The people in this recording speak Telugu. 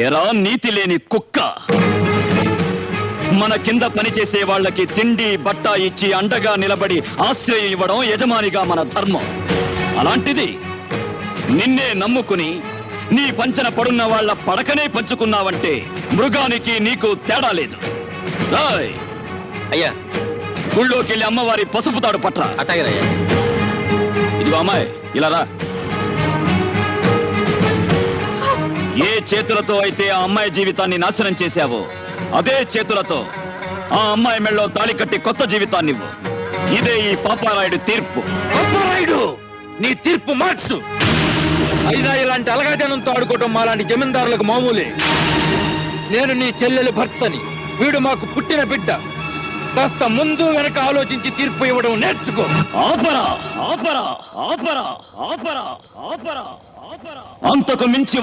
ఏరా నీతి లేని కుక్క, మన కింద పనిచేసే వాళ్ళకి తిండి బట్ట ఇచ్చి అండగా నిలబడి ఆశ్రయం ఇవ్వడం యజమానిగా మన ధర్మం. అలాంటిది నిన్నే నమ్ముకుని నీ పంచన పడున్న వాళ్ళ పడకనే పంచుకున్నావంటే మృగానికి నీకు తేడా లేదు. రాయ్ అయ్యా, గుళ్ళోకి వెళ్ళి అమ్మవారి పసుపు తాడు పట్రా. అట్టగలయ్యా. ఇదిగో అమ్మాయి, ఇలా రా. ఏ చేతులతో అయితే ఆ అమ్మాయి జీవితాన్ని నాశనం చేశావో అదే చేతులతో ఆ అమ్మాయి మెళ్ళో తాళి కట్టి కొత్త జీవితాన్ని ఇవ్వు. ఇదే ఈ పాపారాయుడు తీర్పు. పాపారాయుడు, నీ తీర్పు మార్చు. అయినా ఇలాంటి అలగాజనంతో ఆడుకోవటం మాలాంటి జమీందారులకు మామూలే. నేను నీ చెల్లెలి భర్తని, వీడు మాకు పుట్టిన బిడ్డ. కాస్త ముందు వెనక ఆలోచించి తీర్పు ఇవ్వడం నేర్చుకో. ఆపరా ఆపరా ఆపరా ఆపరా ఆపరా ఆపరా. అంతకు మించి